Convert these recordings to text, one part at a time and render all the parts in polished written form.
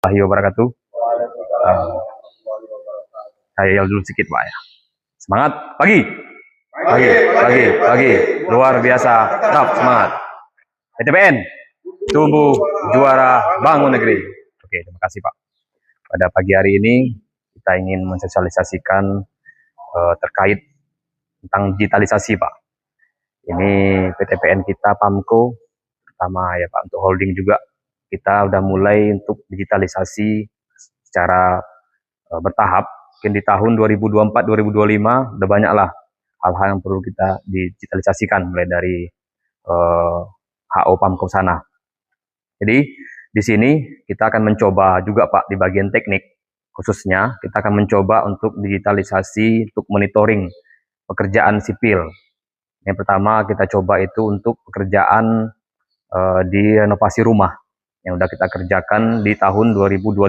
warahmatullahi wabarakatuh. Saya yel dulu sedikit Pak ya. Semangat pagi. Pagi. Luar biasa. Tetap semangat. PTPN tumbuh juara bangun negeri. Oke, terima kasih Pak. Pada pagi hari ini kita ingin mensosialisasikan terkait tentang digitalisasi Pak. Ini PTPN kita PAMKO pertama ya Pak, untuk holding juga kita udah mulai untuk digitalisasi secara bertahap. Mungkin di tahun 2024-2025 udah banyak lah hal-hal yang perlu kita digitalisasikan, mulai dari HO PAMKO sana. Jadi di sini kita akan mencoba juga Pak, di bagian teknik khususnya kita akan mencoba untuk digitalisasi untuk monitoring pekerjaan sipil. Yang pertama kita coba itu untuk pekerjaan di renovasi rumah yang udah kita kerjakan di tahun 2025.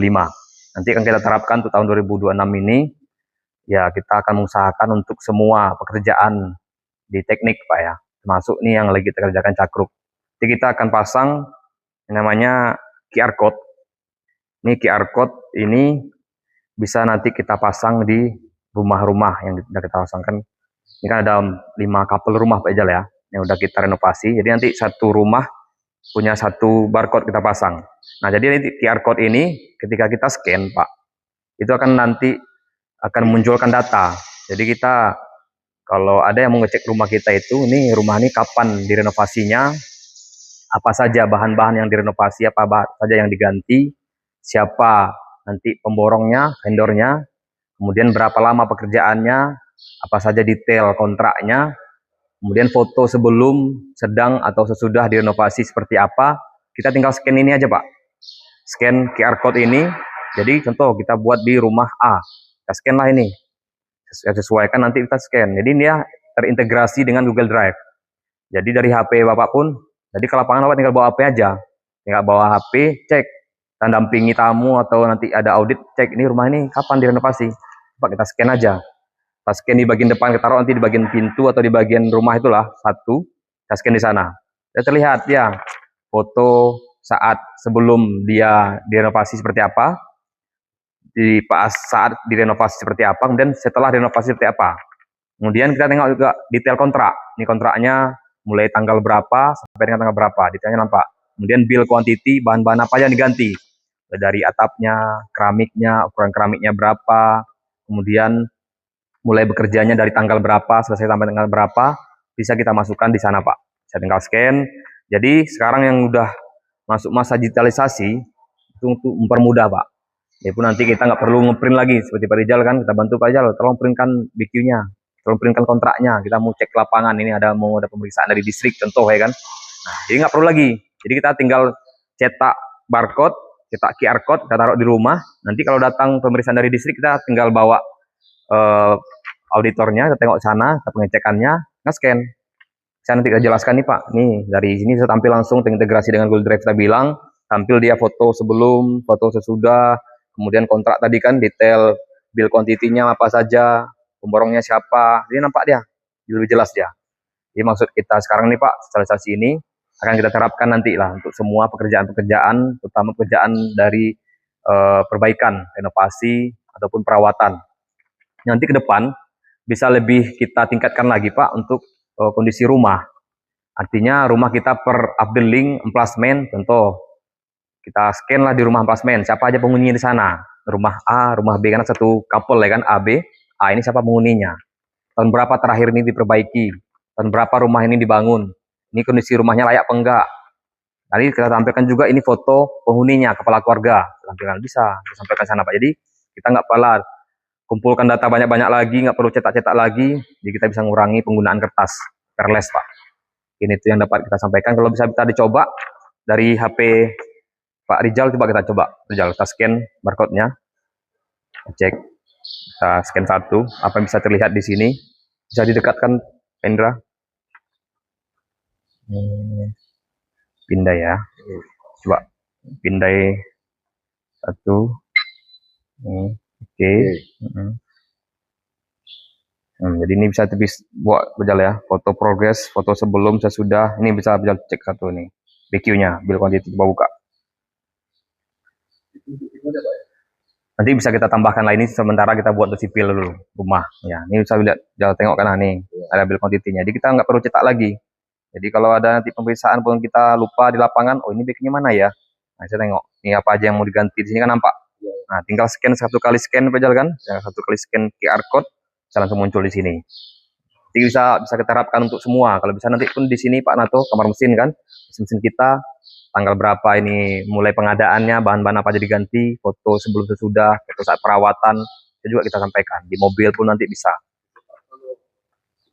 Nanti akan kita terapkan untuk tahun 2026 ini, ya kita akan mengusahakan untuk semua pekerjaan di teknik Pak ya, termasuk nih yang lagi kita kerjakan cakruk. Jadi kita akan pasang yang namanya QR Code. Ini QR Code ini bisa nanti kita pasang di rumah-rumah yang sudah kita pasangkan. Ini kan ada 5 couple rumah Pak Ijal ya, yang udah kita renovasi. Jadi nanti satu rumah punya satu barcode kita pasang. Nah, jadi nanti QR Code ini ketika kita scan Pak, itu akan nanti akan munculkan data. Jadi kita kalau ada yang mau ngecek rumah kita itu, ini rumah ini kapan direnovasinya, apa saja bahan-bahan yang direnovasi, apa saja yang diganti, siapa nanti pemborongnya, vendornya, kemudian berapa lama pekerjaannya, apa saja detail kontraknya, kemudian foto sebelum, sedang, atau sesudah direnovasi seperti apa. Kita tinggal scan ini aja Pak, scan QR Code ini. Jadi contoh kita buat di rumah A, kita scan lah ini, sesuaikan nanti kita scan. Jadi dia terintegrasi dengan Google Drive. Jadi dari HP Bapak pun, jadi ke lapangan Bapak tinggal bawa HP aja, tinggal bawa HP, cek, dan dampingi tamu atau nanti ada audit, cek ini rumah ini kapan direnovasi, Pak kita scan aja. Kita scan di bagian depan, kita taruh nanti di bagian pintu atau di bagian rumah itulah satu, kita scan di sana. Dan terlihat ya foto saat sebelum dia direnovasi seperti apa, di pas saat direnovasi seperti apa, kemudian setelah renovasi seperti apa. Kemudian kita tengok juga detail kontrak. Ini kontraknya mulai tanggal berapa sampai dengan tanggal berapa, detailnya nampak. Kemudian bill quantity, bahan-bahan apa yang diganti, dari atapnya, keramiknya, ukuran keramiknya berapa, kemudian mulai bekerjanya dari tanggal berapa, selesai sampai tanggal berapa, bisa kita masukkan di sana Pak. Saya tinggal scan. Jadi sekarang yang udah masuk masa digitalisasi, itu untuk mempermudah Pak. Ya pun nanti kita nggak perlu ngeprint lagi, seperti Pak Rijal kan, kita bantu Pak Rijal, tolong printkan BQ-nya, tolong printkan kontraknya, kita mau cek lapangan, ini mau ada pemeriksaan dari distrik contoh ya kan. Nah, jadi nggak perlu lagi. Jadi kita tinggal cetak barcode, cetak QR Code, kita taruh di rumah. Nanti kalau datang pemeriksaan dari distrik, kita tinggal bawa auditornya, kita tengok sana, kita pengecekannya, nge-scan. Saya nanti kita jelaskan nih Pak, nih dari sini saya tampil langsung terintegrasi dengan Google Drive kita bilang, tampil dia foto sebelum, foto sesudah, kemudian kontrak tadi kan, detail bill quantity-nya apa saja, pemborongnya siapa, jadi nampak dia, lebih jelas dia. Jadi maksud kita sekarang nih Pak, sosialisasi ini akan kita terapkan nanti lah untuk semua pekerjaan-pekerjaan, terutama pekerjaan dari perbaikan, renovasi, ataupun perawatan. Nanti ke depan bisa lebih kita tingkatkan lagi Pak untuk kondisi rumah. Artinya rumah kita per upbuilding emplasmen, contoh kita scan lah di rumah emplasmen, siapa aja penghuninya di sana. Rumah A, rumah B, karena satu couple ya kan, A, B. A ini siapa penghuninya. Tahun berapa terakhir ini diperbaiki. Tahun berapa rumah ini dibangun. Ini kondisi rumahnya layak apa enggak. Nanti kita tampilkan juga ini foto penghuninya, kepala keluarga. Tampilkan bisa, kita sampaikan sana Pak. Jadi kita nggak perlu kumpulkan data banyak-banyak lagi, nggak perlu cetak-cetak lagi. Jadi kita bisa mengurangi penggunaan kertas, perles Pak. Ini itu yang dapat kita sampaikan. Kalau bisa kita dicoba dari HP Pak Rijal, coba kita coba. Rijal, kita scan barcode-nya. Cek. Kita scan satu. Apa yang bisa terlihat di sini? Bisa didekatkan, Pendra. Pindai ya. Coba. Pindai satu. Oke. Jadi ini bisa buat berjalan ya. Foto progress, foto sebelum, sesudah. Ini bisa berjalan cek satu nih. BQ-nya, bill quantity. Coba buka. Nanti bisa kita tambahkan lah, ini sementara kita buat untuk sipil dulu rumah. Ya, ini bisa lihat, jangan tengok kan nih, ada bill quantity-nya. Jadi kita nggak perlu cetak lagi. Jadi kalau ada nanti pemeriksaan pun kita lupa di lapangan, oh ini backnya mana ya? Nah, saya tengok, ini apa aja yang mau diganti di sini kan nampak. Nah, tinggal scan, satu kali scan aja kan, satu kali scan QR code, bisa langsung muncul di sini. Jadi bisa kita terapkan untuk semua. Kalau bisa nanti pun di sini Pak Nato, kamar mesin kan, mesin kita tanggal berapa ini mulai pengadaannya, bahan-bahan apa aja diganti, foto sebelum sesudah, foto saat perawatan, itu juga kita sampaikan. Di mobil pun nanti bisa.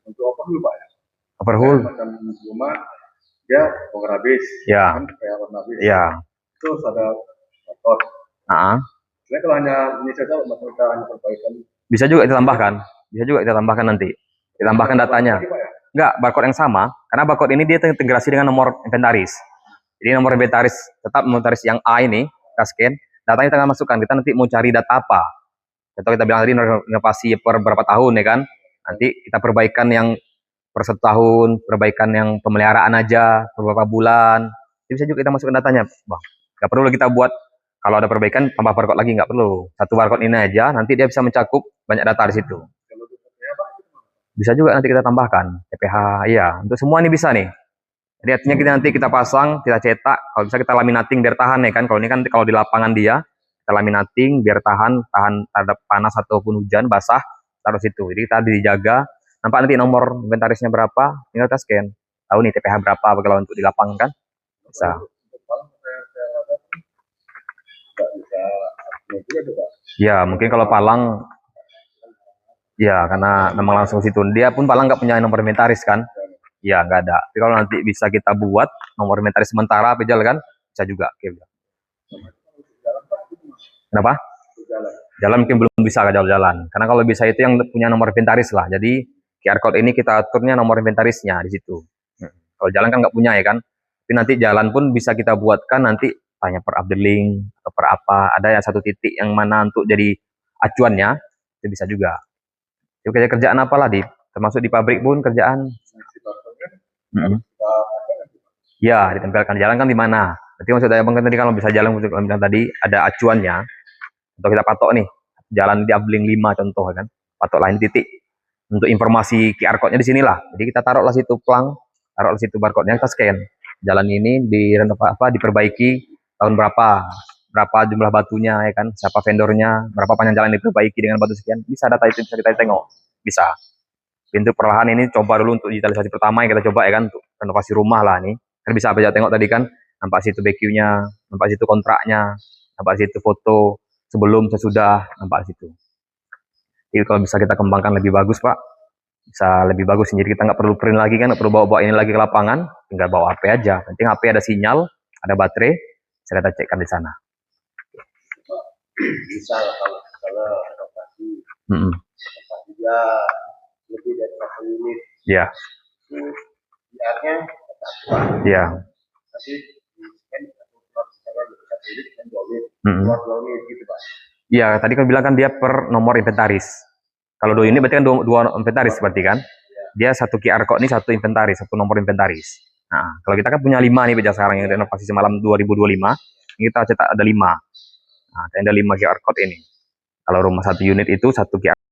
Untuk overhaul Pak ya? Overhaul? Macam rumah, dia bongkar habis. Ya. Kan kayak bongkar habis. Ya. Terus ada motor. Sebenarnya kalau hanya ini saja, kita hanya perbaikan. Bisa juga ditambahkan. Bisa juga kita tambahkan nanti. Ditambahkan datanya. Enggak, barcode yang sama. Karena barcode ini dia terintegrasi dengan nomor inventaris. Jadi nomor inventaris, tetap inventaris yang A ini, kita scan, datanya kita masukkan, kita nanti mau cari data apa. Contoh kita bilang tadi inovasi per berapa tahun ya kan, nanti kita perbaikan yang per 1 tahun, perbaikan yang pemeliharaan aja, beberapa bulan, jadi bisa juga kita masukkan datanya. Bang, nggak perlu kita buat, kalau ada perbaikan, tambah barcode lagi, nggak perlu. Satu barcode ini aja, nanti dia bisa mencakup banyak data di situ. Bisa juga nanti kita tambahkan, TPH, iya, untuk semua ini bisa nih. Jadi artinya kita nanti kita pasang, kita cetak, kalau bisa kita laminating biar tahan ya kan. Kalau ini kan kalau di lapangan dia, kita laminating biar tahan terhadap panas ataupun hujan, basah, taruh situ. Jadi tadi dijaga, nampak nanti nomor inventarisnya berapa, tinggal kita scan. Tahu nih TPH berapa kalau untuk di lapangan kan, bisa. Ya mungkin kalau Palang, ya karena memang langsung situ. Dia pun Palang nggak punya nomor inventaris kan. Ya nggak ada. Tapi kalau nanti bisa kita buat nomor inventaris sementara pejal kan, bisa juga. Kenapa? Jalan mungkin belum bisa jalan-jalan. Karena kalau bisa itu yang punya nomor inventaris lah. Jadi QR code ini kita aturnya nomor inventarisnya di situ. Kalau jalan kan nggak punya ya kan. Tapi nanti jalan pun bisa kita buatkan nanti tanya per updeling atau per apa. Ada yang satu titik yang mana untuk jadi acuannya itu bisa juga. Itu kerjaan apalah termasuk di pabrik pun kerjaan. Ya, ditempelkan jalan kan di mana. Berarti maksudnya Bang tadi kalau bisa jalan tadi ada acuannya. Atau kita patok nih, jalan di Abling 5 contoh kan. Patok lain titik. Untuk informasi QR code-nya di sinilah. Jadi kita taruhlah situ plang, taruhlah situ barcode-nya, kita scan. Jalan ini diperbaiki tahun berapa jumlah batunya ya kan, siapa vendornya, berapa panjang jalan diperbaiki dengan batu sekian. Bisa data itu bisa kita tengok. Bisa. Pintu perlahan ini coba dulu untuk digitalisasi pertama yang kita coba ya kan, untuk renovasi rumah lah nih. Kan bisa aja tengok tadi kan, nampak situ BQ-nya, nampak situ kontraknya, nampak situ foto sebelum sesudah, nampak situ. Jadi kalau bisa kita kembangkan lebih bagus Pak, bisa lebih bagus. Jadi kita nggak perlu print lagi kan, nggak perlu bawa ini lagi ke lapangan, tinggal bawa HP aja. Penting HP ada sinyal, ada baterai, bisa kita cekkan di sana. Bisa kalau renovasi, dia lebih dari 1 unit. Ya. PR-nya ya. Tapi gitu Pak. Iya, tadi kan bilang kan dia per nomor inventaris. Kalau 2 unit berarti kan 2 inventaris berarti kan. Dia satu QR code ini satu inventaris, satu nomor inventaris. Nah, kalau kita kan punya 5 nih sekarang yang renovasi semalam 2025, kita cetak ada 5. Nah, ada 5 QR code ini. Kalau rumah 1 unit itu 1 QR